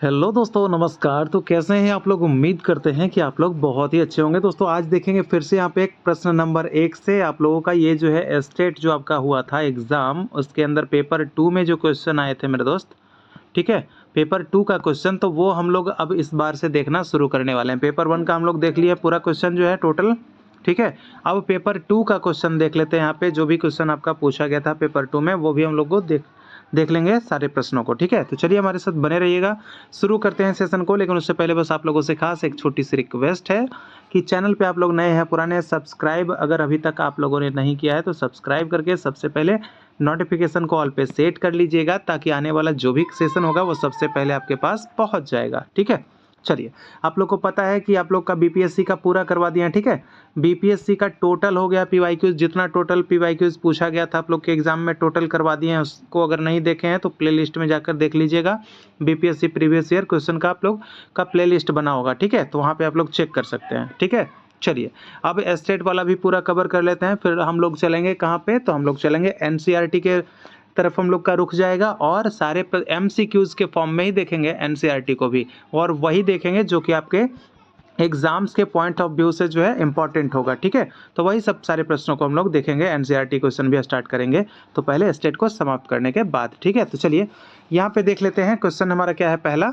Hello दोस्तों, नमस्कार। तो कैसे हैं आप लोग? उम्मीद करते हैं कि आप लोग बहुत ही अच्छे होंगे। दोस्तों आज देखेंगे फिर से यहाँ पे एक प्रश्न नंबर 1 से आप लोगों का ये जो है स्टेट जो आपका हुआ था एग्ज़ाम, उसके अंदर पेपर 2 में जो क्वेश्चन आए थे मेरे दोस्त, ठीक है? पेपर 2 का क्वेश्चन तो वो हम लोग अब इस बार से देखना शुरू करने वाले हैं। पेपर 1 का हम लोग देख लिया पूरा क्वेश्चन जो है टोटल, ठीक है? अब पेपर 2 का क्वेश्चन देख लेते हैं। यहाँ पे जो भी क्वेश्चन आपका पूछा गया था पेपर 2 में वो भी हम लोग को देख देख लेंगे सारे प्रश्नों को, ठीक है? तो चलिए हमारे साथ बने रहिएगा। शुरू करते हैं सेशन को, लेकिन उससे पहले बस आप लोगों से खास एक छोटी-सी रिक्वेस्ट है कि चैनल पे आप लोग नए हैं, पुराने हैं, सब्सक्राइब अगर अभी तक आप लोगों ने नहीं किया है तो सब्सक्राइब करके सबसे पहले नोटिफ़िकेशन को ऑल पे सेट कर लीजिएगा, ताकि आने वाला जो भी सेशन होगा वो सबसे पहले आपके पास पहुँच जाएगा, ठीक है? चलिए, आप लोग को पता है कि आप लोग का बीपीएससी का पूरा करवा दिया है, ठीक है? बीपीएससी का टोटल हो गया पीवाईक्यूज़, जितना टोटल पीवाईक्यूज़ पूछा गया था आप लोग के एग्ज़ाम में टोटल करवा दिए हैं। उसको अगर नहीं देखे हैं तो प्लेलिस्ट में जाकर देख लीजिएगा। बीपीएससी प्रीवियस ईयर क्वेश्चन का आप लोग का प्लेलिस्ट बना होगा, ठीक है? तो वहाँ पे आप लोग चेक कर सकते हैं, ठीक है? चलिए, अब स्टेट वाला भी पूरा कवर कर लेते हैं, फिर हम लोग चलेंगे कहाँ पे? तो हम लोग चलेंगे एनसीईआरटी के तरफ हम लोग का रुख जाएगा, और सारे एमसीक्यूज़ के फॉर्म में ही देखेंगे एनसीईआरटी को भी, और वही देखेंगे जो कि आपके एग्जाम्स के पॉइंट ऑफ व्यू से जो है इंपॉर्टेंट होगा, ठीक है? तो वही सब सारे प्रश्नों को हम लोग देखेंगे, एनसीईआरटी क्वेश्चन भी स्टार्ट करेंगे, तो पहले स्टेट को समाप्त करने के बाद, ठीक है? तो चलिए यहाँ पे देख लेते हैं क्वेश्चन हमारा क्या है। पहला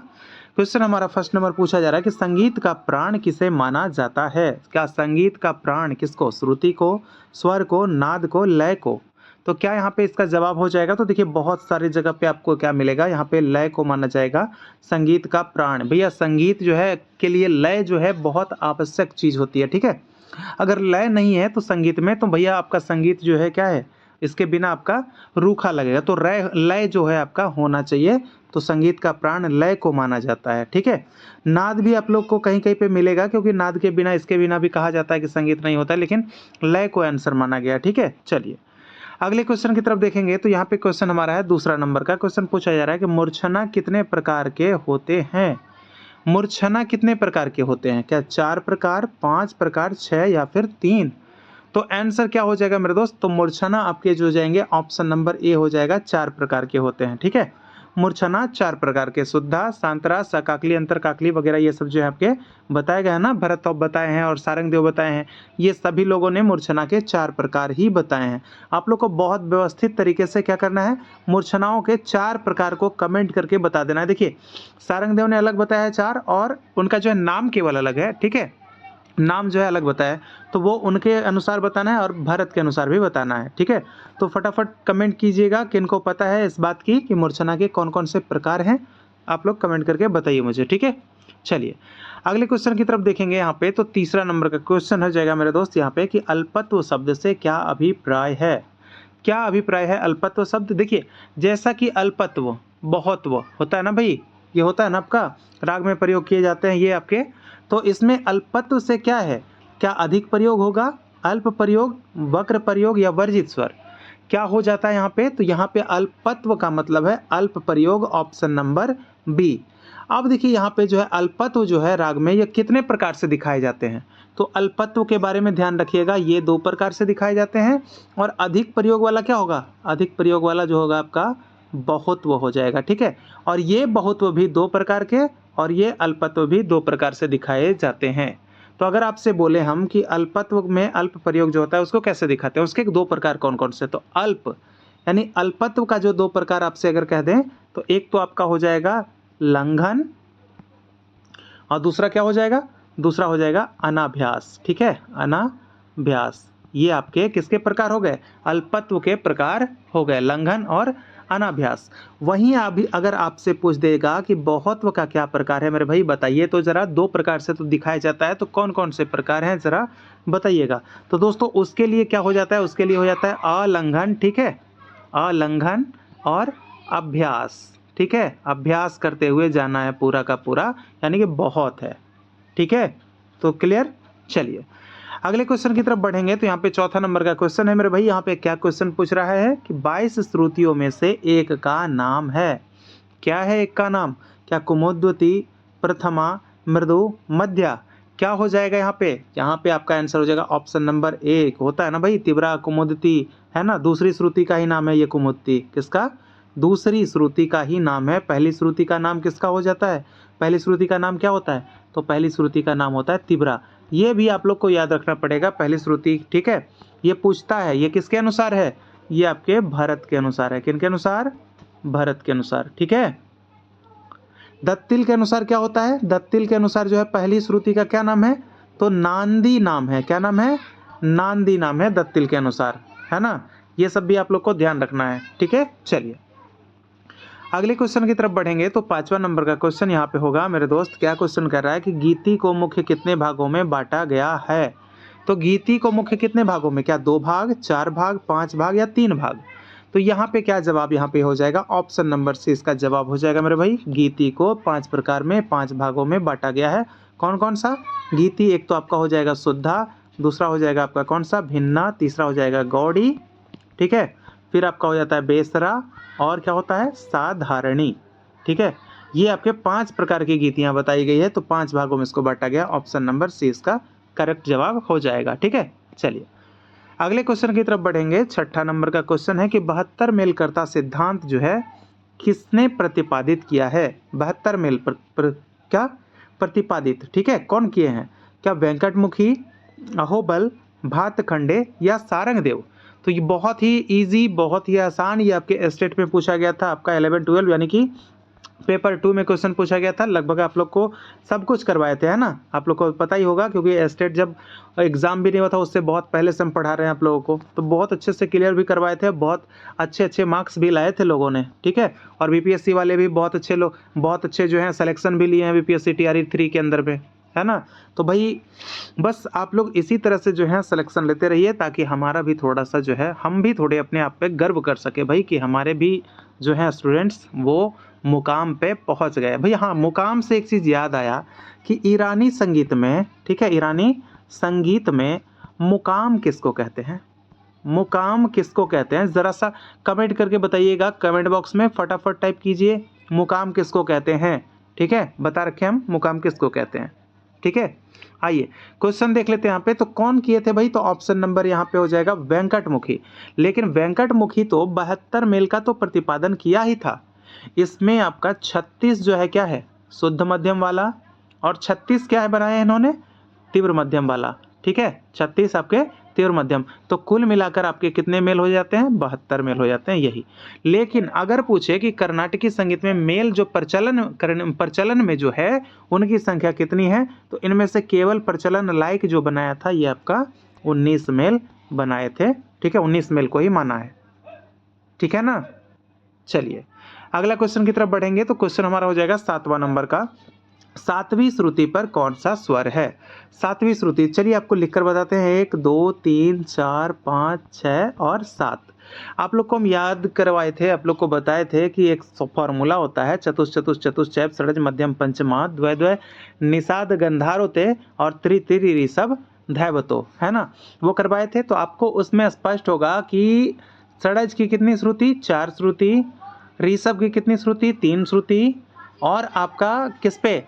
क्वेश्चन हमारा फर्स्ट नंबर पूछा जा रहा है कि संगीत का प्राण किसे माना जाता है? क्या संगीत का प्राण किसको? श्रुति को, स्वर को, नाद को, लय को? तो क्या यहाँ पे इसका जवाब हो जाएगा? तो देखिए बहुत सारी जगह पे आपको क्या मिलेगा, यहाँ पे लय को माना जाएगा संगीत का प्राण। भैया संगीत जो है के लिए लय जो है बहुत आवश्यक चीज़ होती है, ठीक है? अगर लय नहीं है तो संगीत में, तो भैया आपका संगीत जो है क्या है, इसके बिना आपका रूखा लगेगा। तो लय जो है आपका होना चाहिए, तो संगीत का प्राण लय को माना जाता है, ठीक है? नाद भी आप लोग को कहीं कहीं पे मिलेगा, क्योंकि नाद के बिना, इसके बिना भी कहा जाता है कि संगीत नहीं होता है, लेकिन लय को आंसर माना गया, ठीक है? चलिए अगले क्वेश्चन की तरफ देखेंगे, तो यहाँ पे क्वेश्चन हमारा है दूसरा नंबर का। क्वेश्चन पूछा जा रहा है कि मूर्छना कितने प्रकार के होते हैं? मूर्छना कितने प्रकार के होते हैं? क्या 4 प्रकार, 5 प्रकार, 6 या फिर 3? तो आंसर क्या हो जाएगा मेरे दोस्त? तो मूर्छना आपके जो जाएंगे ऑप्शन नंबर ए हो जाएगा, 4 प्रकार के होते हैं, ठीक है? मूर्छना 4 प्रकार के, शुद्धा, सांतरा, सकाकली, अंतरकाकली वगैरह ये सब जो है आपके बताए गए हैं ना, भरत बताए हैं और सारंगदेव बताए हैं। ये सभी लोगों ने मूर्छना के 4 प्रकार ही बताए हैं। आप लोग को बहुत व्यवस्थित तरीके से क्या करना है, मूर्छनाओं के 4 प्रकार को कमेंट करके बता देना है। देखिए सारंगदेव ने अलग बताया है 4, और उनका जो है नाम केवल अलग है, ठीक है? नाम जो है अलग बताया, तो वो उनके अनुसार बताना है और भरत के अनुसार भी बताना है, ठीक है? तो फटाफट कमेंट कीजिएगा किनको पता है इस बात की कि मूर्छना के कौन-कौन से प्रकार हैं, आप लोग कमेंट करके बताइए मुझे, ठीक है? चलिए अगले क्वेश्चन की तरफ देखेंगे यहाँ पे, तो तीसरा नंबर का क्वेश्चन हो जाएगा मेरे दोस्त यहाँ पे कि अल्पत्व शब्द से क्या अभिप्राय है? क्या अभिप्राय है अल्पत्व शब्द? देखिए जैसा कि अल्पत्व, बहुत्व होता है ना भाई, ये होता है ना आपका, राग में प्रयोग किए जाते हैं ये आपके, तो इसमें अल्पत्व से क्या है? क्या अधिक प्रयोग होगा, अल्प प्रयोग, वक्र प्रयोग या वर्जित स्वर? क्या हो जाता है यहाँ पे? तो यहाँ पे अल्पत्व का मतलब है अल्प प्रयोग, ऑप्शन नंबर बी। अब देखिए यहाँ पे जो है अल्पत्व जो है राग में ये कितने प्रकार से दिखाए जाते हैं? तो अल्पत्व के बारे में ध्यान रखिएगा, ये 2 प्रकार से दिखाए जाते हैं, और अधिक प्रयोग वाला क्या होगा? अधिक प्रयोग वाला जो होगा आपका बहुत्व हो जाएगा, ठीक है? और ये बहुत्व भी 2 प्रकार के, और ये अल्पत्व भी 2 प्रकार से दिखाए जाते हैं। तो अगर आपसे बोले हम कि अल्पत्व में अल्प प्रयोग जो होता है उसको कैसे दिखाते हैं, उसके 2 प्रकार कौन-कौन से? तो अल्प यानी अल्पत्व का जो 2 प्रकार आपसे अगर कह दें, तो एक तो आपका हो जाएगा लंघन, और दूसरा क्या हो जाएगा? दूसरा हो जाएगा अनाभ्यास, ठीक है? अनाभ्यास। ये आपके किसके प्रकार हो गए? अल्पत्व के प्रकार हो गए, लंघन और अनाभ्यास। वहीं अभी अगर आपसे पूछ देगा कि बहुत्व का क्या प्रकार है मेरे भाई बताइए, तो जरा 2 प्रकार से तो दिखाया जाता है, तो कौन-कौन से प्रकार हैं जरा बताइएगा। तो दोस्तों उसके लिए क्या हो जाता है? उसके लिए हो जाता है अलंघन, ठीक है? अलंघन और अभ्यास, ठीक है? अभ्यास करते हुए जाना है पूरा का पूरा, यानी कि बहुत है, ठीक है? तो क्लियर? चलिए अगले क्वेश्चन की तरफ बढ़ेंगे, तो यहाँ पे चौथा नंबर का क्वेश्चन है मेरे भाई। यहाँ पे क्या क्वेश्चन पूछ रहा है कि 22 श्रुतियों में से एक का नाम है। क्या है एक का नाम? क्या कुमुद्वती, प्रथमा, मृदु, मध्या? क्या हो जाएगा यहाँ पे? यहाँ पे आपका आंसर हो जाएगा ऑप्शन नंबर 1, होता है ना भाई, तिब्रा, कुमुदती, है ना? दूसरी श्रुति का ही नाम है ये कुमुदती, किसका? दूसरी श्रुति का ही नाम है। पहली श्रुति का नाम किसका हो जाता है? पहली श्रुति का नाम क्या होता है? तो पहली श्रुति का नाम होता है तिबरा। ये भी आप लोग को याद रखना पड़ेगा, पहली श्रुति, ठीक है। ये पूछता है, ये किसके अनुसार है? ये आपके भरत के अनुसार है। किन के अनुसार? भरत के अनुसार, ठीक है। दत्तिल के अनुसार क्या होता है? दत्तिल के अनुसार जो है पहली श्रुति का क्या नाम है? तो नांदी नाम है। क्या नाम है? नांदी नाम है दत्तिल के अनुसार, है ना। ये सब भी आप लोग को ध्यान रखना है, ठीक है। चलिए अगले क्वेश्चन की तरफ बढ़ेंगे। तो 5वां नंबर का क्वेश्चन यहाँ पे होगा मेरे दोस्त। क्या क्वेश्चन कर रहा है कि गीति को मुख्य कितने भागों में बांटा गया है? तो गीति को मुख्य कितने भागों में? क्या 2 भाग, 4 भाग, 5 भाग या 3 भाग? तो यहाँ पे क्या जवाब यहाँ पे हो जाएगा? ऑप्शन नंबर सी इसका जवाब हो जाएगा मेरे भाई। गीति को 5 प्रकार में, 5 भागों में बांटा गया है। कौन कौन सा? गीति एक तो आपका हो जाएगा शुद्धा, दूसरा हो जाएगा आपका कौन सा? भिन्ना, तीसरा हो जाएगा गौड़ी, ठीक है। फिर आपका हो जाता है बेसरा, और क्या होता है? साधारणी, ठीक है। ये आपके 5 प्रकार की गीतियाँ बताई गई है। तो 5 भागों में इसको बांटा गया। ऑप्शन नंबर सी इसका करेक्ट जवाब हो जाएगा, ठीक है। चलिए अगले क्वेश्चन की तरफ बढ़ेंगे। 6ठा नंबर का क्वेश्चन है कि 72 मेलकर्ता सिद्धांत जो है किसने प्रतिपादित किया है? 72 मेल क्या प्रतिपादित, ठीक है, कौन किए हैं? क्या वेंकटमुखी, अहोबल, भातखंडे या सारंगदेव? तो ये बहुत ही इजी, बहुत ही आसान, ये आपके स्टेट में पूछा गया था। आपका 11-12 यानी कि पेपर 2 में क्वेश्चन पूछा गया था। लगभग आप लोग को सब कुछ करवाए थे, है ना। आप लोग को पता ही होगा क्योंकि स्टेट जब एग्जाम भी नहीं हुआ था उससे बहुत पहले से हम पढ़ा रहे हैं आप लोगों को। तो बहुत अच्छे से क्लियर भी करवाए थे, बहुत अच्छे अच्छे मार्क्स भी लाए थे लोगों ने, ठीक है। और बीपीएससी वाले भी बहुत अच्छे लोग, बहुत अच्छे जो हैं सिलेक्शन भी लिए हैं बीपीएससी TRE 3 के अंदर में, है ना। तो भाई बस आप लोग इसी तरह से जो है सिलेक्शन लेते रहिए, ताकि हमारा भी थोड़ा सा जो है, हम भी थोड़े अपने आप पे गर्व कर सके भाई कि हमारे भी जो है स्टूडेंट्स वो मुकाम पे पहुंच गए भाई। हाँ, मुकाम से एक चीज़ याद आया कि ईरानी संगीत में, ठीक है, ईरानी संगीत में मुकाम किसको कहते हैं? मुकाम किसको कहते हैं? ज़रा सा कमेंट करके बताइएगा, कमेंट बॉक्स में फटाफट टाइप कीजिए, मुकाम किसको कहते हैं, ठीक है। बता रखे हम मुकाम किसको कहते हैं, ठीक है। आइए क्वेश्चन देख लेते हैं यहाँ पे। तो कौन किए थे भाई? तो ऑप्शन नंबर यहाँ पे हो जाएगा वेंकटमुखी। लेकिन वेंकटमुखी तो 72 मेल का तो प्रतिपादन किया ही था। इसमें आपका 36 जो है क्या है? शुद्ध मध्यम वाला, और 36 क्या है बनाया है इन्होंने? तीव्र मध्यम वाला, ठीक है। 36 आपके तीव्र मध्यम। तो कुल मिलाकर आपके कितने मेल हो जाते हैं? 72 मेल हो जाते हैं, यही। लेकिन अगर पूछे कि कर्नाटकी संगीत में मेल जो प्रचलन में जो है उनकी संख्या कितनी है, तो इनमें से केवल प्रचलन लायक जो बनाया था ये आपका 19 मेल बनाए थे, ठीक है। 19 मेल को ही माना है, ठीक है ना। चलिए अगला क्वेश्चन की तरफ बढ़ेंगे। तो क्वेश्चन हमारा हो जाएगा 7वां नंबर का। 7वीं श्रुति पर कौन सा स्वर है? 7वीं श्रुति, चलिए आपको लिखकर बताते हैं। 1 2 3 4 5 6 और 7। आप लोग को हम याद करवाए थे, आप लोग को बताए थे कि एक फॉर्मूला होता है चतुष चतुष चतुश्चैप षडज मध्यम पंचमा द्वय द्वय निषाद गंधारोते और त्रि त्रि ऋषभ धैवतो, है ना, वो करवाए थे। तो आपको उसमें स्पष्ट होगा कि षडज की कितनी श्रुति? 4 श्रुति, ऋषभ की कितनी श्रुति? 3 श्रुति, और आपका किस पे,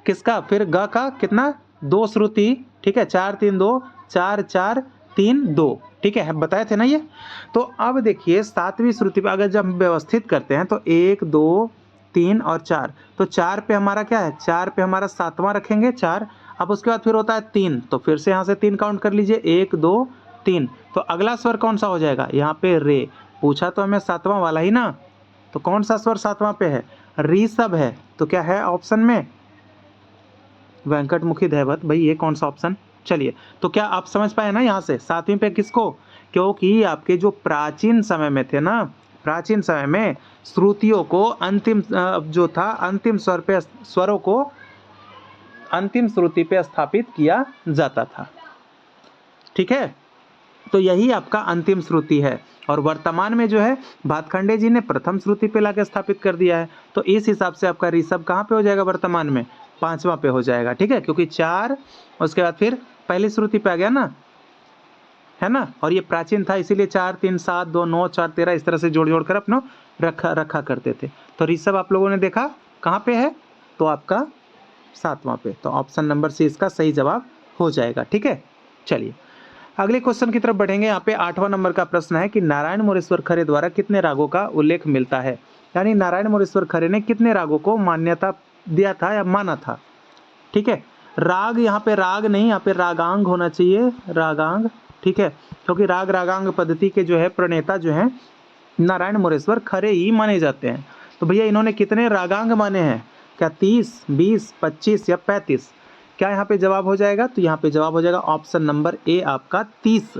किसका फिर ग का कितना? 2 श्रुति, ठीक है। 4 3 2, 4 4 3 2, ठीक है, बताए थे ना ये। तो अब देखिए 7वीं श्रुति पे अगर जब हम व्यवस्थित करते हैं तो 1 2 3 और 4, तो 4 पे हमारा क्या है? 4 पे हमारा 7वां रखेंगे 4। अब उसके बाद फिर होता है 3, तो फिर से यहाँ से 3 काउंट कर लीजिए, 1 2 3। तो अगला स्वर कौन सा हो जाएगा? यहाँ पे रे। पूछा तो हमें 7वां वाला ही ना, तो कौन सा स्वर 7वां पे है? ऋषभ है। तो क्या है ऑप्शन में? वेंकटमुखी धैवत। भाई ये कौन सा ऑप्शन? चलिए तो क्या आप समझ पाए ना यहाँ से 7वीं पे किसको? क्योंकि आपके जो प्राचीन समय में थे ना, प्राचीन समय में श्रुतियों को अंतिम जो था अंतिम स्वर पे, स्वरों को अंतिम श्रुति पे स्थापित किया जाता था, ठीक है। तो यही आपका अंतिम श्रुति है। और वर्तमान में जो है भातखंडे जी ने प्रथम श्रुति पे लाके स्थापित कर दिया है। तो इस हिसाब से आपका ऋषभ कहाँ पे हो जाएगा वर्तमान में? 5वां पे हो जाएगा, ठीक है। क्योंकि 4 उसके बाद फिर पहली श्रुति पे आ गया ना, है ना। और ये प्राचीन था इसीलिए 4 3 7 2 9 4 13 इस तरह से जोड़ जोड़ कर अपना रखा करते थे। तो ऋषभ आप लोगों ने देखा कहाँ पे है? तो आपका 7वां पे। तो ऑप्शन नंबर सी इसका सही जवाब हो जाएगा, ठीक है। चलिए अगले क्वेश्चन की तरफ बढ़ेंगे। यहाँ पे 8वां नंबर का प्रश्न है कि नारायण मोरेश्वर खरे द्वारा कितने रागों का उल्लेख मिलता है, यानी नारायण मोरेश्वर खरे ने कितने रागों को मान्यता दिया था या माना था। ठीक है, राग यहाँ पे राग नहीं, यहाँ पे रागांग होना चाहिए, रागांग। ठीक है, क्योंकि राग रागांग पद्धति के जो है प्रणेता जो है नारायण मोरेश्वर खरे ही माने जाते हैं। तो भैया इन्होंने कितने रागांग माने हैं, क्या 30, 20, 25 या 35? क्या यहाँ पे जवाब हो जाएगा, तो यहाँ पे जवाब हो जाएगा ऑप्शन नंबर ए आपका 30।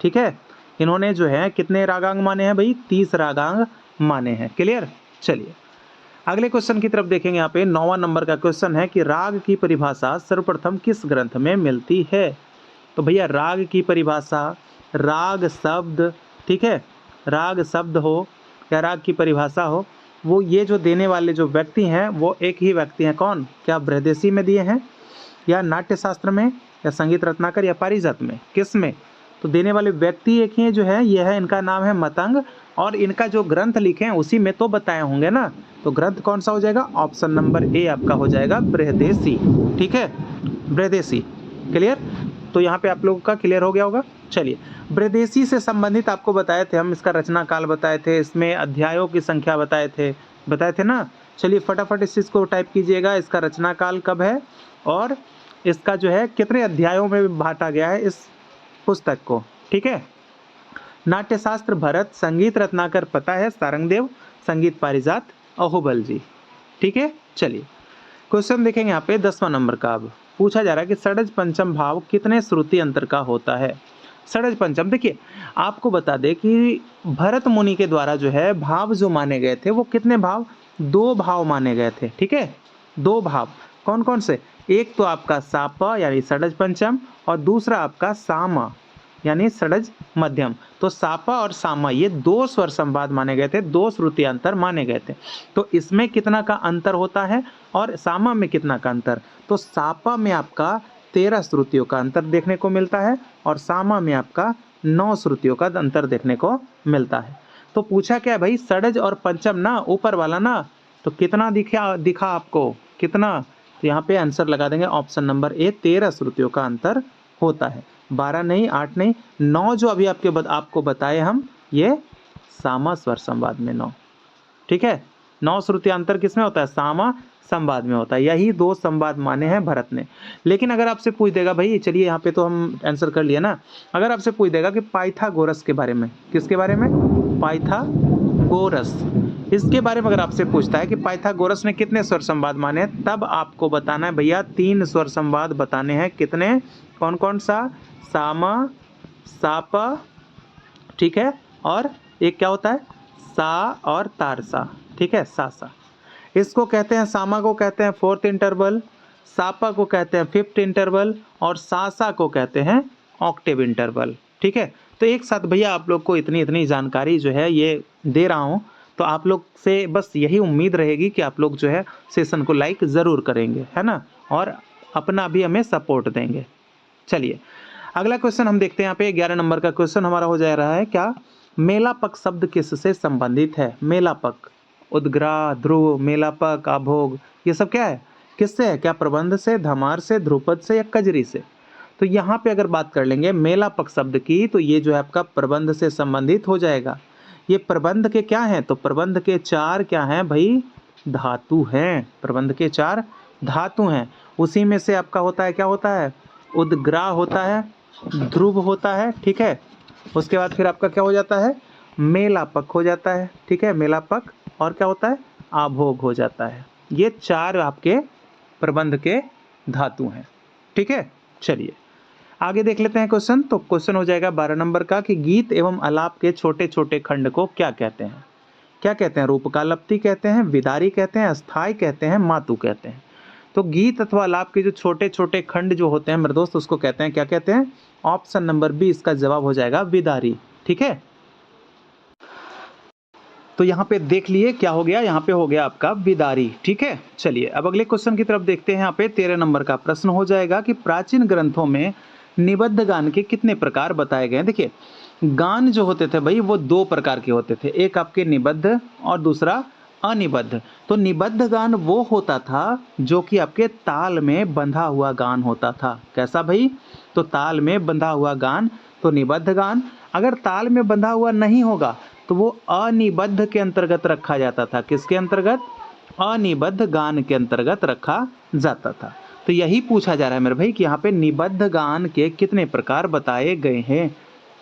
ठीक है, इन्होंने जो है कितने रागांग माने हैं भाई, 30 रागांग माने हैं। क्लियर। चलिए अगले क्वेश्चन की तरफ देखेंगे। यहाँ पे 9वां नंबर का क्वेश्चन है कि राग की परिभाषा सर्वप्रथम किस ग्रंथ में मिलती है। तो भैया राग की परिभाषा, राग शब्द, ठीक है, राग शब्द हो या राग की परिभाषा हो, वो ये जो देने वाले जो व्यक्ति हैं वो एक ही व्यक्ति हैं। कौन, क्या बृहदेशी में दिए हैं या नाट्य शास्त्र में या संगीत रत्नाकर या पारिजात में, किस में? तो देने वाले व्यक्ति एक ही जो है, यह है, इनका नाम है मतंग, और इनका जो ग्रंथ लिखे हैं उसी में तो बताए होंगे ना। तो ग्रंथ कौन सा हो जाएगा, ऑप्शन नंबर ए आपका हो जाएगा बृहदेशी। ठीक है, बृहदेशी। क्लियर। तो यहाँ पे आप लोगों का क्लियर हो गया होगा। चलिए बृहदेशी से संबंधित आपको बताए थे हम, इसका रचना काल बताए थे, इसमें अध्यायों की संख्या बताए थे ना। चलिए फटाफट इस चीज़ को टाइप कीजिएगा, इसका रचना काल कब है और इसका जो है कितने अध्यायों में बांटा गया है इस पुस्तक को। ठीक है, नाट्यशास्त्र भरत, संगीत रत्नाकर पता है सारंगदेव, संगीत पारिजात अहोबल जी। ठीक है, चलिए क्वेश्चन देखेंगे यहाँ पे 10वां नंबर का। अब पूछा जा रहा है कि षड्ज पंचम भाव कितने श्रुति अंतर का होता है। षड्ज पंचम, देखिए आपको बता दें कि भरत मुनि के द्वारा जो है भाव जो माने गए थे वो कितने भाव, 2 भाव माने गए थे। ठीक है, 2 भाव कौन कौन से, एक तो आपका सापा यानी षड्ज पंचम और दूसरा आपका सामा यानी षड्ज मध्यम। तो सापा और सामा ये 2 स्वर संवाद माने गए थे, 2 श्रुति अंतर माने गए थे। तो इसमें कितना का अंतर होता है और सामा में कितना का अंतर, तो सापा में आपका 13 श्रुतियों का अंतर देखने को मिलता है और सामा में आपका 9 श्रुतियों का अंतर देखने को मिलता है। तो पूछा क्या है भाई, षड्ज और पंचम ना, ऊपर वाला ना, तो कितना दिखा आपको, कितना, तो यहाँ पे आंसर लगा देंगे ऑप्शन नंबर ए, 13 श्रुतियों का अंतर होता है। 12 नहीं, 8 नहीं, 9 जो अभी आपको बताए हम, ये सामा स्वर संवाद में 9। ठीक है, 9 श्रुति अंतर किसमें होता है, सामा संवाद में होता है। यही 2 संवाद माने हैं भरत ने। लेकिन अगर आपसे पूछ देगा भाई, चलिए यहाँ पे तो हम आंसर कर लिया ना, अगर आपसे पूछ देगा कि पाइथागोरस के बारे में, किसके बारे में, पाइथागोरस, इसके बारे में अगर आपसे पूछता है कि पाइथागोरस ने कितने स्वर संवाद माने हैं, तब आपको बताना है भैया 3 स्वर संवाद बताने हैं। कितने, कौन कौन सा, सामा, सापा, ठीक है, और एक क्या होता है, सा और तारसा। ठीक है, सासा, इसको कहते हैं, सामा को कहते हैं 4th इंटरवल, सापा को कहते हैं 5th इंटरवल और सासा को कहते हैं ऑक्टेव इंटरवल। ठीक है, तो एक साथ भैया आप लोग को इतनी जानकारी जो है ये दे रहा हूँ, तो आप लोग से बस यही उम्मीद रहेगी कि आप लोग जो है सेशन को लाइक ज़रूर करेंगे, है ना, और अपना भी हमें सपोर्ट देंगे। चलिए अगला क्वेश्चन हम देखते हैं। यहाँ पे 11 नंबर का क्वेश्चन हमारा हो जा रहा है, क्या मेलापक शब्द किससे संबंधित है। मेलापक, उद्ग्राह, ध्रुव, मेलापक, आभोग, ये सब क्या है, किससे है, क्या प्रबंध से, धमार से, ध्रुपद से या कजरी से। तो यहाँ पे अगर बात कर लेंगे मेलापक शब्द की, तो ये जो है आपका प्रबंध से संबंधित हो जाएगा। ये प्रबंध के क्या हैं, तो प्रबंध के 4 क्या हैं भाई, धातु हैं। प्रबंध के 4 धातु हैं, उसी में से आपका होता है, क्या होता है, उद्ग्राह होता है, ध्रुव होता है। ठीक है, उसके बाद फिर आपका क्या हो जाता है, मेलापक हो जाता है। ठीक है, मेलापक, और क्या होता है, आभोग हो जाता है। ये 4 आपके प्रबंध के धातु हैं। ठीक है, चलिए आगे देख लेते हैं क्वेश्चन। तो क्वेश्चन हो जाएगा 12 नंबर का कि गीत एवं आलाप के छोटे छोटे खंड को क्या कहते हैं। क्या कहते हैं, रूपकालप्ति कहते हैं, विदारी कहते हैं, अस्थाई कहते हैं, मातु कहते हैं। तो गीत अथवा आलाप के जो छोटे छोटे खंड जो होते हैं मेरे दोस्त, उसको कहते हैं, क्या कहते हैं, ऑप्शन नंबर बी इसका जवाब हो जाएगा विदारी। ठीक है, तो यहाँ पे देख लिए क्या हो गया, यहाँ पे हो गया आपका विदारी। ठीक है, चलिए अब अगले क्वेश्चन की तरफ देखते हैं। यहाँ पे 13 नंबर का प्रश्न हो जाएगा कि प्राचीन ग्रंथों में निबद्ध गान के कितने प्रकार बताए गए हैं। देखिए गान जो होते थे भाई वो 2 प्रकार के होते थे, एक आपके निबद्ध और दूसरा अनिबद्ध। तो निबद्ध गान वो होता था जो कि आपके ताल में बंधा हुआ गान होता था। कैसा भाई, तो ताल में बंधा हुआ गान तो निबद्ध गान। अगर ताल में बंधा हुआ नहीं होगा तो वो अनिबद्ध के अंतर्गत रखा जाता था। किसके अंतर्गत? अनिबद्ध गान के अंतर्गत रखा जाता था। तो यही पूछा जा रहा है मेरे भाई कि यहाँ पे निबद्ध गान के कितने प्रकार बताए गए हैं।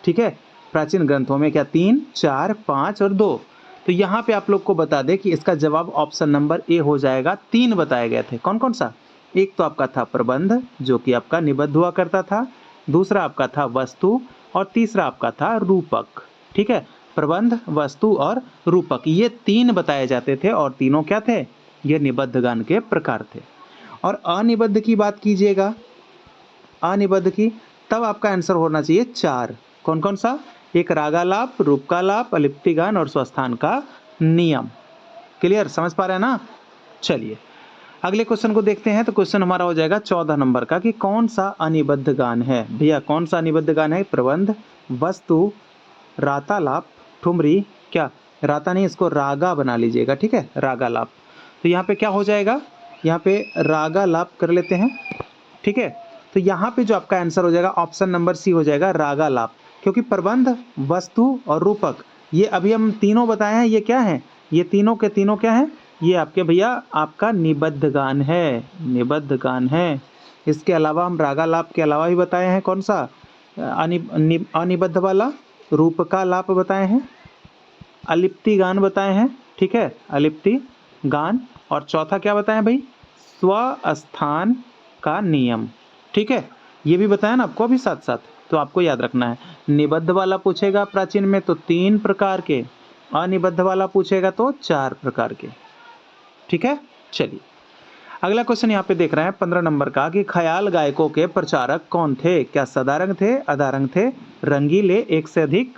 ठीक है, प्राचीन ग्रंथों में क्या 3, 4, 5 और 2। तो यहाँ पे आप लोग को बता दें कि इसका जवाब ऑप्शन नंबर ए हो जाएगा। 3 बताए गए थे। कौन कौन सा? एक तो आपका था प्रबंध, जो कि आपका निबद्ध हुआ करता था। दूसरा आपका था वस्तु और तीसरा आपका था रूपक। ठीक है, प्रबंध, वस्तु और रूपक, ये 3 बताए जाते थे और तीनों क्या थे? ये निबद्ध गान के प्रकार थे। और अनिबद्ध की बात कीजिएगा, अनिबद्ध की, तब आपका आंसर होना चाहिए 4। कौन कौन सा? एक रागालाप, रूपकालाप, अलिप्ति गान और स्वस्थान का नियम। क्लियर, समझ पा रहे हैं ना? चलिए अगले क्वेश्चन को देखते हैं। तो क्वेश्चन हमारा हो जाएगा 14 नंबर का कि कौन सा अनिबद्ध गान है। भैया कौन सा अनिबद्ध गान है? प्रबंध, वस्तु, रातालाप, ठुमरी, क्या राता नहीं, इसको रागा बना लीजिएगा। ठीक है, रागालाप। तो यहाँ पे क्या हो जाएगा? यहाँ पे रागालाप कर लेते हैं। ठीक है, तो यहाँ पे जो आपका आंसर हो जाएगा ऑप्शन नंबर सी हो जाएगा, रागालाप। क्योंकि प्रबंध, वस्तु और रूपक, ये अभी हम तीनों बताए हैं, ये क्या है? ये तीनों के तीनों क्या है? ये आपके भैया आपका निबद्ध गान है, निबद्ध गान है। इसके अलावा हम रागालाप के अलावा भी बताए हैं, कौन सा? अनिबद्ध वाला, रूपकालाप बताए हैं, अलिप्ति गान बताए हैं। ठीक है, अलिप्ति गान। और चौथा क्या बताएं भाई? स्वस्थान का नियम। ठीक है, ये भी बताया ना आपको अभी साथ साथ, तो आपको याद रखना है। निबद्ध वाला पूछेगा प्राचीन में तो 3 प्रकार के, अनिबद्ध वाला पूछेगा तो 4 प्रकार के। ठीक है, चलिए अगला क्वेश्चन यहाँ पे देख रहे हैं 15 नंबर का कि ख्याल गायकों के प्रचारक कौन थे? क्या सदारंग थे, अदारंग थे, रंगीले, एक से अधिक?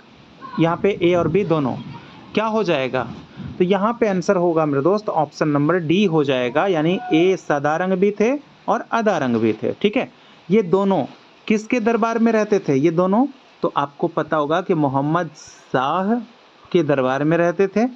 यहाँ पे ए और बी दोनों। क्या हो जाएगा? तो यहाँ पे आंसर होगा मेरे दोस्त ऑप्शन नंबर डी हो जाएगा, यानी ए सदारंग भी थे और अदारंग भी थे। ठीक है, ये दोनों किसके दरबार में रहते थे? ये दोनों तो आपको पता होगा कि मोहम्मद शाह के दरबार में रहते थे।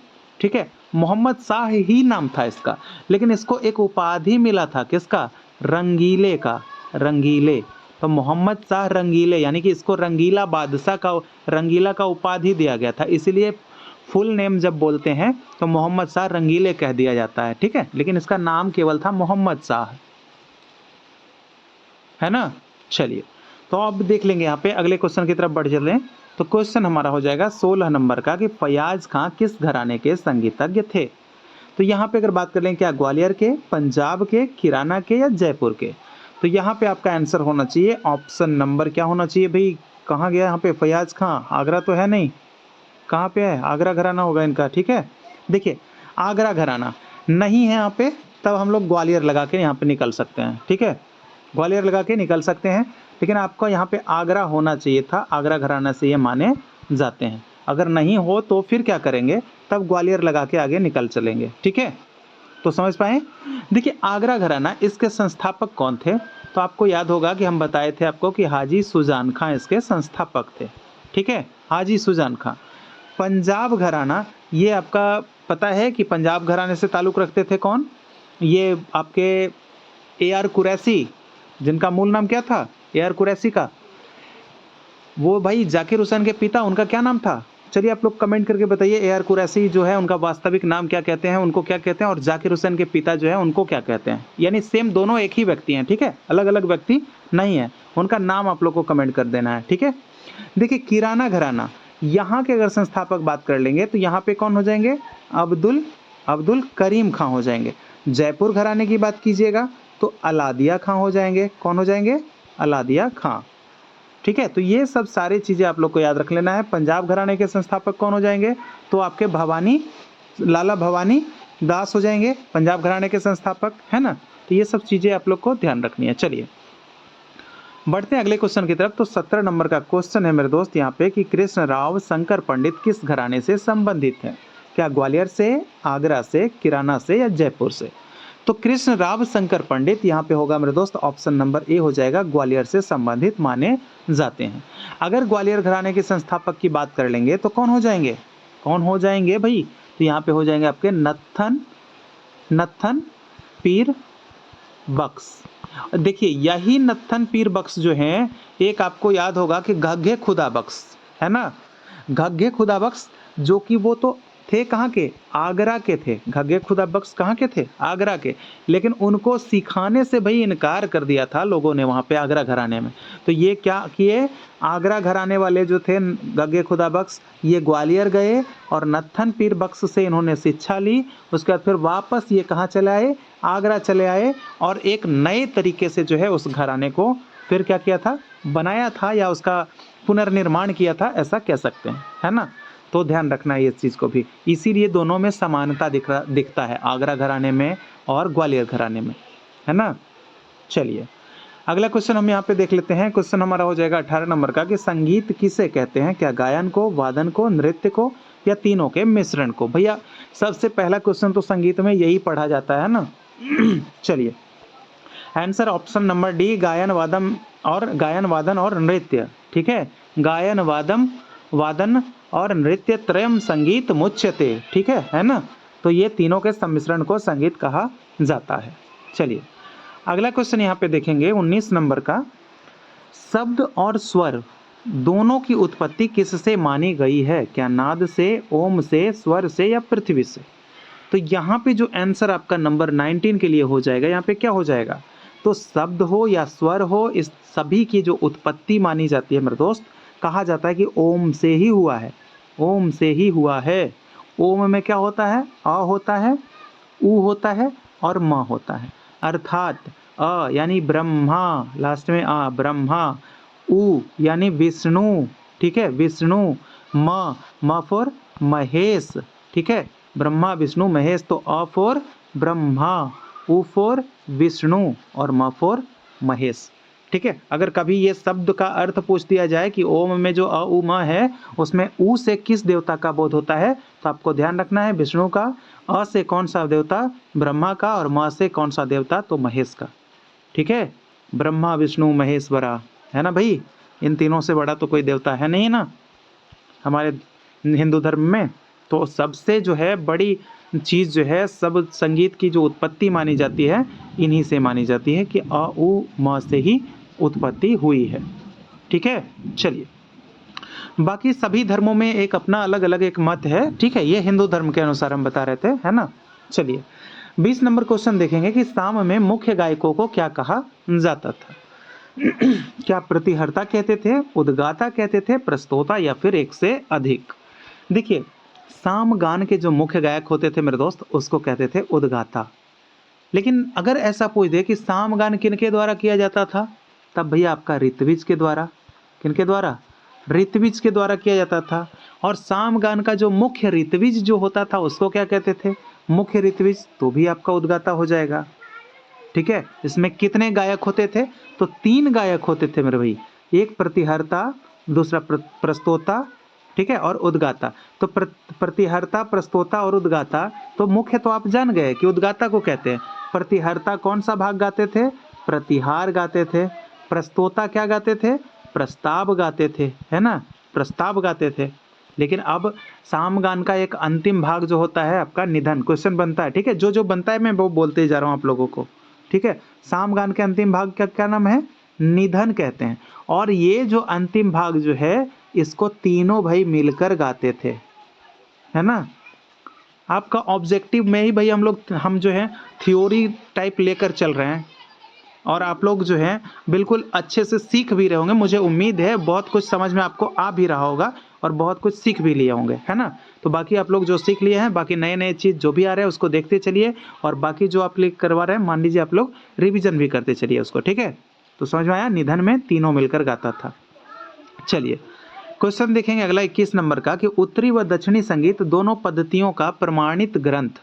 ठीक है, मोहम्मद शाह ही नाम था इसका, लेकिन इसको एक उपाधि मिला था, किसका? रंगीले का, रंगीले। तो मोहम्मद शाह रंगीले, यानी कि इसको रंगीला बादशाह का, रंगीला का उपाधि दिया गया था। इसीलिए फुल नेम जब बोलते हैं तो मोहम्मद शाह रंगीले कह दिया जाता है। ठीक है, लेकिन इसका नाम केवल था मोहम्मद शाह, है ना? चलिए तो अब देख लेंगे यहाँ पे, अगले क्वेश्चन की तरफ बढ़ चलें। तो क्वेश्चन हमारा हो जाएगा 16 नंबर का कि फयाज खां किस घराने के संगीतज्ञ थे? तो यहाँ पे अगर बात कर लें, क्या ग्वालियर के, पंजाब के, किराना के या जयपुर के? तो यहाँ पे आपका आंसर होना चाहिए ऑप्शन नंबर क्या होना चाहिए भाई? कहाँ गया यहाँ पे फयाज खां? आगरा तो है नहीं, कहाँ पे है? आगरा घराना होगा इनका। ठीक है, देखिए आगरा घराना नहीं है यहाँ पे, तब हम लोग ग्वालियर लगा के यहाँ पे निकल सकते हैं। ठीक है, ग्वालियर लगा के निकल सकते हैं, लेकिन आपको यहाँ पे आगरा होना चाहिए था, आगरा घराना से ये माने जाते हैं। अगर नहीं हो तो फिर क्या करेंगे? तब ग्वालियर लगा के आगे निकल चलेंगे। ठीक है, तो समझ पाए? देखिए आगरा घराना, इसके संस्थापक कौन थे? तो आपको याद होगा कि हम बताए थे आपको कि हाजी सुजान खां इसके संस्थापक थे। ठीक है, हाजी सुजान खां। पंजाब घराना, ये आपका पता है कि पंजाब घराने से ताल्लुक़ रखते थे कौन? ये आपके ए.आर. कुरैशी, जिनका मूल नाम क्या था? ए.आर. कुरैशी का, वो भाई जाकिर हुसैन के पिता, उनका क्या नाम था? चलिए आप लोग कमेंट करके बताइए, ए.आर. कुरैशी जो है उनका वास्तविक नाम क्या कहते हैं, उनको क्या कहते हैं, और जाकिर हुसैन के पिता जो है उनको क्या कहते हैं? यानी सेम दोनों एक ही व्यक्ति हैं। ठीक है, अलग अलग व्यक्ति नहीं है, उनका नाम आप लोग को कमेंट कर देना है। ठीक है, देखिए किराना घराना, यहाँ के अगर संस्थापक बात कर लेंगे तो यहाँ पे कौन हो जाएंगे? अब्दुल करीम खां हो जाएंगे। जयपुर घराने की बात कीजिएगा तो अलादिया खां हो जाएंगे। कौन हो जाएंगे? अलादिया खां। ठीक है, तो ये सब सारी चीज़ें आप लोग को याद रख लेना है। पंजाब घराने के संस्थापक कौन हो जाएंगे? तो आपके लाला भवानी दास हो जाएंगे, पंजाब घराने के संस्थापक, है ना? तो ये सब चीज़ें आप लोग को ध्यान रखनी है। चलिए बढ़ते हैं अगले क्वेश्चन की तरफ। तो 17 नंबर का क्वेश्चन है मेरे दोस्त यहाँ पे कि कृष्ण राव शंकर पंडित किस घराने से संबंधित हैं? क्या ग्वालियर से, आगरा से, किराना से या जयपुर से? तो कृष्ण राव शंकर पंडित यहाँ पे होगा मेरे दोस्त ऑप्शन नंबर ए हो जाएगा, ग्वालियर से संबंधित माने जाते हैं। अगर ग्वालियर घराने के संस्थापक की बात कर लेंगे तो कौन हो जाएंगे? कौन हो जाएंगे भाई? तो यहाँ पे हो जाएंगे आपके नत्थन पीर बख्श। देखिए यही नत्थन पीर बख्श जो हैं, एक आपको याद होगा कि घग्गे खुदा बख्श, है ना, घग्गे खुदा बख्श, जो कि वो तो थे कहाँ के, आगरा के थे। घग्गे खुदा बख्श कहाँ के थे, आगरा के, लेकिन उनको सिखाने से भाई इनकार कर दिया था लोगों ने वहाँ पे आगरा घराने में। तो ये क्या किए, आगरा घराने वाले जो थे घग्गे खुदा बख्श, ये ग्वालियर गए और नत्थन पीर बख्श से इन्होंने शिक्षा ली। उसके बाद फिर वापस ये कहाँ चले आए, आगरा चले आए, और एक नए तरीके से जो है उस घराने को फिर क्या किया था, बनाया था, या उसका पुनर्निर्माण किया था, ऐसा कह सकते हैं, है ना। तो ध्यान रखना है इस चीज़ को भी, इसीलिए दोनों में समानता दिखता है, आगरा घराने में और ग्वालियर घराने में, है ना। चलिए अगला क्वेश्चन हम यहाँ पे देख लेते हैं। क्वेश्चन हमारा हो जाएगा 18 नंबर का कि संगीत किसे कहते हैं, क्या गायन को, वादन को, नृत्य को, या तीनों के मिश्रण को। भैया सबसे पहला क्वेश्चन तो संगीत में यही पढ़ा जाता है ना। चलिए आंसर ऑप्शन नंबर डी, गायन वादन और नृत्य। ठीक है, गायन वादन और नृत्य त्रयम संगीत मुच्यते। ठीक है ना। तो ये तीनों के सम्मिश्रण को संगीत कहा जाता है। चलिए अगला क्वेश्चन यहाँ पे देखेंगे 19 नंबर का, शब्द और स्वर दोनों की उत्पत्ति किससे मानी गई है, क्या नाद से, ओम से, स्वर से, या पृथ्वी से। तो यहाँ पे जो आंसर आपका नंबर 19 के लिए हो जाएगा, यहाँ पे क्या हो जाएगा, तो शब्द हो या स्वर हो, इस सभी की जो उत्पत्ति मानी जाती है मेरे दोस्त, कहा जाता है कि ओम से ही हुआ है, ओम से ही हुआ है। ओम में क्या होता है, अ होता है, उ होता है और म होता है। अर्थात अ यानी ब्रह्मा, लास्ट में आ ब्रह्मा, उ यानी विष्णु, ठीक है, विष्णु, म फॉर महेश, ठीक है, ब्रह्मा विष्णु महेश, तो अ फॉर ब्रह्मा, उ फॉर विष्णु और म फॉर महेश। ठीक है, अगर कभी ये शब्द का अर्थ पूछ दिया जाए कि ओम में जो अ उ म है उसमें उ से किस देवता का बोध होता है, तो आपको ध्यान रखना है विष्णु का, अ से कौन सा देवता, ब्रह्मा का, और म से कौन सा देवता, तो महेश का। ठीक है, ब्रह्मा विष्णु महेश्वरा, है ना भाई, इन तीनों से बड़ा तो कोई देवता है नहीं ना हमारे हिंदू धर्म में। तो सबसे जो है बड़ी चीज़ जो है, सब संगीत की जो उत्पत्ति मानी जाती है इन्हीं से मानी जाती है कि अ उ म से ही उत्पत्ति हुई है। ठीक है, चलिए बाकी सभी धर्मों में एक अपना अलग अलग एक मत है। ठीक है, ये हिंदू धर्म के अनुसार हम बता रहे थे, है ना। चलिए 20 नंबर क्वेश्चन देखेंगे कि साम में मुख्य गायकों को क्या कहा जाता था। क्या प्रतिहर्ता कहते थे, उद्गाता कहते थे, प्रस्तोता, या फिर एक से अधिक। देखिए साम गान के जो मुख्य गायक होते थे मेरे दोस्त, उसको कहते थे उद्गाता। लेकिन अगर ऐसा पूछ दे कि साम गान किनके द्वारा किया जाता था, तब भैया आपका ऋत्विज के द्वारा। किनके द्वारा, ऋत्विज के द्वारा किया जाता था। और साम गान का जो मुख्य ऋत्विज जो होता था उसको क्या कहते थे, मुख्य ऋत्विज, तो भी आपका उद्गाता हो जाएगा। ठीक है, इसमें कितने गायक होते थे, तो 3 गायक होते थे मेरे भाई, एक प्रतिहर्ता, दूसरा प्रस्तोता, ठीक है, और उद्गाता। तो प्रतिहर्ता, प्रस्तोता और उद्गाता, तो मुख्य तो आप जान गए कि उद्गाता को कहते हैं। प्रतिहर्ता कौन सा भाग गाते थे, प्रतिहार गाते थे। प्रस्तोता क्या गाते थे, प्रस्ताव गाते थे, है ना, प्रस्ताव गाते थे। लेकिन अब सामगान का एक अंतिम भाग जो होता है आपका निधन, क्वेश्चन बनता है। ठीक है, जो बनता है मैं वो बोलते ही जा रहा हूँ आप लोगों को। ठीक है, सामगान के अंतिम भाग का क्या नाम है, निधन कहते हैं। और ये जो अंतिम भाग जो है इसको तीनों भाई मिलकर गाते थे, है ना। आपका ऑब्जेक्टिव में ही भाई हम जो है थ्योरी टाइप लेकर चल रहे हैं, और आप लोग जो हैं बिल्कुल अच्छे से सीख भी रहे होंगे। मुझे उम्मीद है बहुत कुछ समझ में आपको आ भी रहा होगा और बहुत कुछ सीख भी लिए होंगे, है ना। तो बाकी आप लोग जो सीख लिए हैं, बाकी नए नए चीज़ जो भी आ रहे हैं उसको देखते चलिए, और बाकी जो आप लोग करवा रहे हैं मान लीजिए आप लोग रिविजन भी करते चलिए उसको। ठीक है, तो समझ में आया, निधन में तीनों मिलकर गाता था। चलिए क्वेश्चन देखेंगे अगला 21 नंबर का कि उत्तरी व दक्षिणी संगीत दोनों पद्धतियों का प्रमाणित ग्रंथ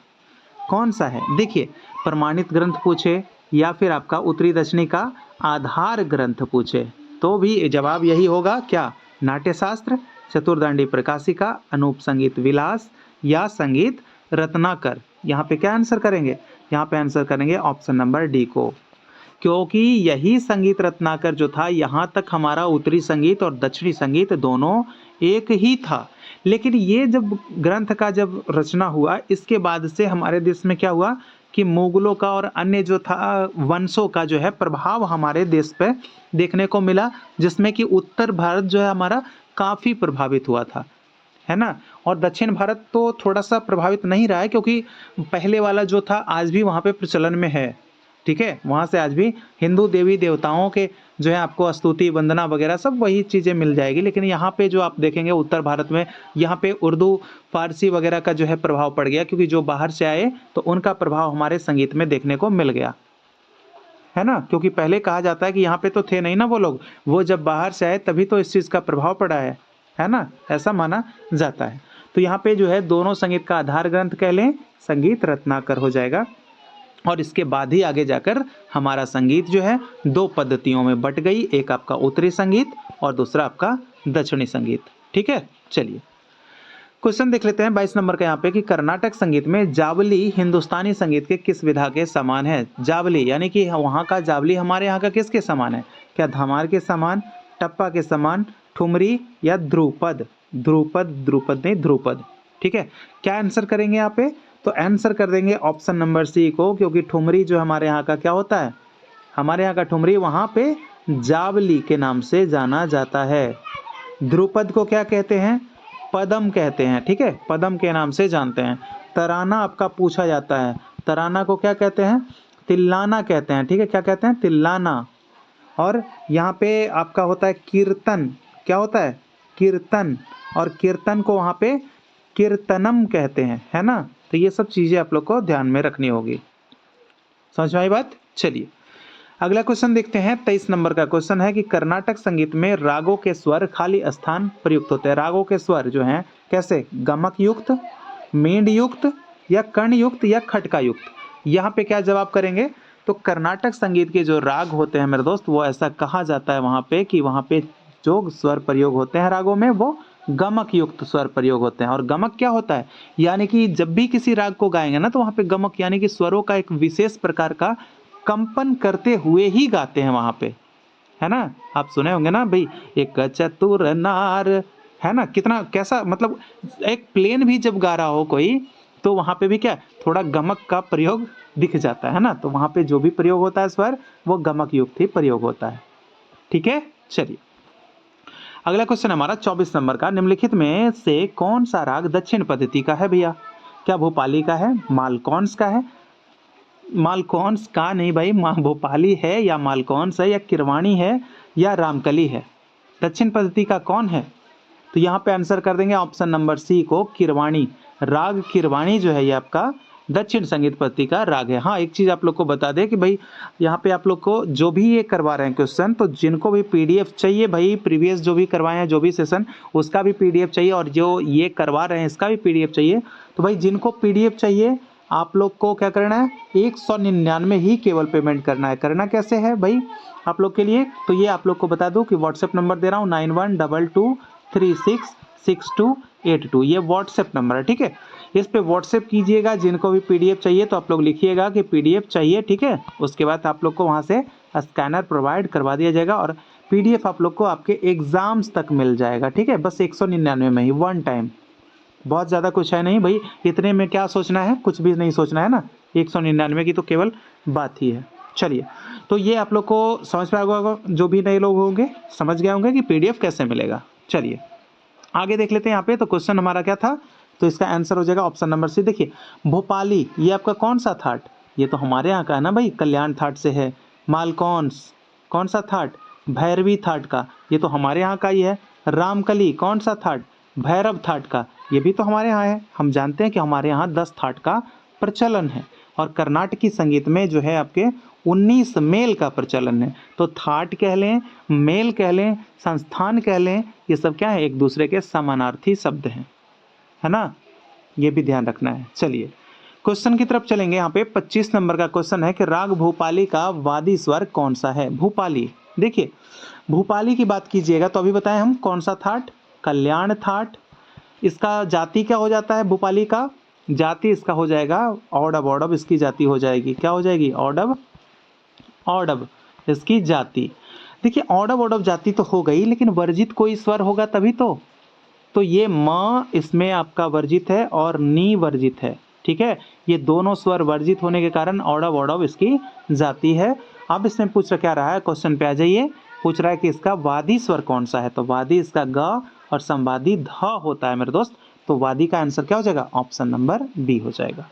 कौन सा है। देखिए प्रमाणित ग्रंथ पूछे या फिर आपका उत्तरी दक्षिणी का आधार ग्रंथ पूछे, तो भी जवाब यही होगा, क्या, नाट्यशास्त्र, चतुर्दंडी प्रकाशिका, अनूप संगीत विलास, या संगीत रत्नाकर। यहाँ पे क्या आंसर करेंगे, यहाँ पे आंसर करेंगे ऑप्शन नंबर डी को, क्योंकि यही संगीत रत्नाकर जो था, यहाँ तक हमारा उत्तरी संगीत और दक्षिणी संगीत दोनों एक ही था। लेकिन ये जब ग्रंथ का जब रचना हुआ, इसके बाद से हमारे देश में क्या हुआ कि मुगलों का और अन्य जो था वंशों का जो है प्रभाव हमारे देश पे देखने को मिला, जिसमें कि उत्तर भारत जो है हमारा काफ़ी प्रभावित हुआ था, है ना। और दक्षिण भारत तो थोड़ा सा प्रभावित नहीं रहा है, क्योंकि पहले वाला जो था आज भी वहाँ पे प्रचलन में है, ठीक है। वहाँ से आज भी हिंदू देवी देवताओं के जो है आपको स्तुति वंदना वगैरह सब वही चीज़ें मिल जाएगी। लेकिन यहाँ पे जो आप देखेंगे उत्तर भारत में, यहाँ पे उर्दू फारसी वगैरह का जो है प्रभाव पड़ गया, क्योंकि जो बाहर से आए तो उनका प्रभाव हमारे संगीत में देखने को मिल गया, है ना। क्योंकि पहले कहा जाता है कि यहाँ पे तो थे नहीं ना वो लोग, वो जब बाहर से आए तभी तो इस चीज़ का प्रभाव पड़ा है ना, ऐसा माना जाता है। तो यहाँ पे जो है दोनों संगीत का आधार ग्रंथ कह लें, संगीत रत्नाकर हो जाएगा। और इसके बाद ही आगे जाकर हमारा संगीत जो है दो पद्धतियों में बट गई, एक आपका उत्तरी संगीत और दूसरा आपका दक्षिणी संगीत, ठीक है। चलिए क्वेश्चन देख लेते हैं 22 नंबर का यहाँ पे कि कर्नाटक संगीत में जावली हिंदुस्तानी संगीत के किस विधा के समान है। जावली यानी कि वहाँ का जावली हमारे यहाँ का किसके समान है, क्या धमार के समान, टप्पा के समान, ठुमरी या ध्रुपद। ध्रुपद नहीं, ध्रुपद, ठीक है। क्या आंसर करेंगे यहाँ पे, तो आंसर कर देंगे ऑप्शन नंबर सी को, क्योंकि ठुमरी जो हमारे यहाँ का क्या होता है, हमारे यहाँ का ठुमरी वहाँ पे जावली के नाम से जाना जाता है। ध्रुपद को क्या कहते हैं, पदम कहते हैं, ठीक है, पदम के नाम से जानते हैं। तराना आपका पूछा जाता है, तराना को क्या कहते हैं, तिल्लाना कहते हैं, ठीक है, क्या कहते हैं, तिल्लाना। और यहाँ पे आपका होता है कीर्तन, क्या होता है, कीर्तन, और कीर्तन को वहाँ पे कीर्तनम कहते हैं, है ना। तो ये सब चीज़ें आप लोग को ध्यान में रखनी होगी, समझ में आई बात। चलिए अगला क्वेश्चन देखते हैं 23 नंबर का क्वेश्चन है कि कर्नाटक संगीत में रागों के स्वर खाली स्थान प्रयुक्त होते हैं। रागों के स्वर जो हैं कैसे, गमक युक्त, मेंढ युक्त या कर्ण युक्त या खटका युक्त। यहाँ पे क्या जवाब करेंगे, तो कर्नाटक संगीत के जो राग होते हैं मेरे दोस्त, वो ऐसा कहा जाता है वहाँ पे कि वहाँ पे जो स्वर प्रयोग होते हैं रागों में वो गमक युक्त स्वर प्रयोग होते हैं। और गमक क्या होता है, यानी कि जब भी किसी राग को गाएंगे ना तो वहाँ पे गमक यानी कि स्वरों का एक विशेष प्रकार का कंपन करते हुए ही गाते हैं वहाँ पे, है ना। आप सुने होंगे ना भाई, एक चतुर नार, है ना, कितना कैसा, मतलब एक प्लेन भी जब गा रहा हो कोई तो वहाँ पे भी क्या थोड़ा गमक का प्रयोग दिख जाता है ना। तो वहाँ पे जो भी प्रयोग होता है स्वर वो गमक युक्त ही प्रयोग होता है, ठीक है। चलिए अगला क्वेश्चन हमारा 24 नंबर का, निम्नलिखित में से कौन सा राग दक्षिण पद्धति का है भैया, क्या भोपाली का है, मालकौंस का है, मालकौंस का नहीं भाई, भोपाली है या मालकौंस है या किरवाणी है या रामकली है, दक्षिण पद्धति का कौन है। तो यहाँ पे आंसर कर देंगे ऑप्शन नंबर सी को, किरवाणी। राग किरवाणी जो है ये आपका दक्षिण संगीत पद्धति का राग है। हाँ एक चीज़ आप लोग को बता दें कि भाई यहाँ पे आप लोग को जो भी ये करवा रहे हैं क्वेश्चन, तो जिनको भी पीडीएफ चाहिए भाई, प्रीवियस जो भी करवाए हैं जो भी सेशन उसका भी पीडीएफ चाहिए, और जो ये करवा रहे हैं इसका भी पीडीएफ चाहिए। तो भाई जिनको पीडीएफ चाहिए आप लोग को क्या करना है, 199 ही केवल पेमेंट करना है। करना कैसे है भाई आप लोग के लिए, तो ये आप लोग को बता दूं कि व्हाट्सएप नंबर दे रहा हूँ 9122366282, ये व्हाट्सएप नंबर है, ठीक है। इस पे व्हाट्सएप कीजिएगा, जिनको भी पीडीएफ चाहिए तो आप लोग लिखिएगा कि पीडीएफ चाहिए, ठीक है। उसके बाद आप लोग को वहाँ से स्कैनर प्रोवाइड करवा दिया जाएगा और पीडीएफ आप लोग को आपके एग्जाम्स तक मिल जाएगा, ठीक है। बस 199 में ही, वन टाइम, बहुत ज़्यादा कुछ है नहीं भाई, इतने में क्या सोचना है, कुछ भी नहीं सोचना है ना, 199 की तो केवल बात ही है। चलिए तो ये आप लोग को समझ में आ गया, जो भी नए लोग होंगे समझ गए होंगे कि पीडीएफ कैसे मिलेगा। चलिए आगे देख लेते हैं यहाँ पे। तो क्वेश्चन हमारा क्या था, तो इसका आंसर हो जाएगा ऑप्शन नंबर सी। देखिए भोपाली ये आपका कौन सा थाट, ये तो हमारे यहाँ का है ना भाई, कल्याण थाट से है। मालकौंस कौन सा थाट, भैरवी थाट का, ये तो हमारे यहाँ का ही है। रामकली कौन सा थाट, भैरव थाट का, ये भी तो हमारे यहाँ है। हम जानते हैं कि हमारे यहाँ 10 थाट का प्रचलन है, और कर्नाटकी संगीत में जो है आपके 19 मेल का प्रचलन है। तो थाट कह लें, मेल कह लें, संस्थान कह लें, ये सब क्या है, एक दूसरे के समानार्थी शब्द हैं, है ना, ये भी ध्यान रखना है। चलिए क्वेश्चन की तरफ चलेंगे। यहाँ पे 25 नंबर का क्वेश्चन है कि राग भूपाली का वादी स्वर कौन सा है। भूपाली, देखिए भूपाली की बात कीजिएगा तो अभी बताएं हम कौन सा थाट, कल्याण थाट। इसका जाति क्या हो जाता है, भूपाली का जाति इसका हो जाएगा औडव, औडव इसकी जाति हो जाएगी, क्या हो जाएगी, औडव, औडव इसकी जाति। देखिए औडव औडव जाति तो हो गई, लेकिन वर्जित कोई स्वर होगा तभी तो ये म इसमें आपका वर्जित है और नी वर्जित है, ठीक है, ये दोनों स्वर वर्जित होने के कारण औडव औडव इसकी जाती है। अब इसमें पूछ क्या रहा है, क्वेश्चन पे आ जाइए। पूछ रहा है कि इसका वादी स्वर कौन सा है, तो वादी इसका ग और संवादी ध होता है मेरे दोस्त। तो वादी का आंसर क्या हो जाएगा, ऑप्शन नंबर बी हो जाएगा।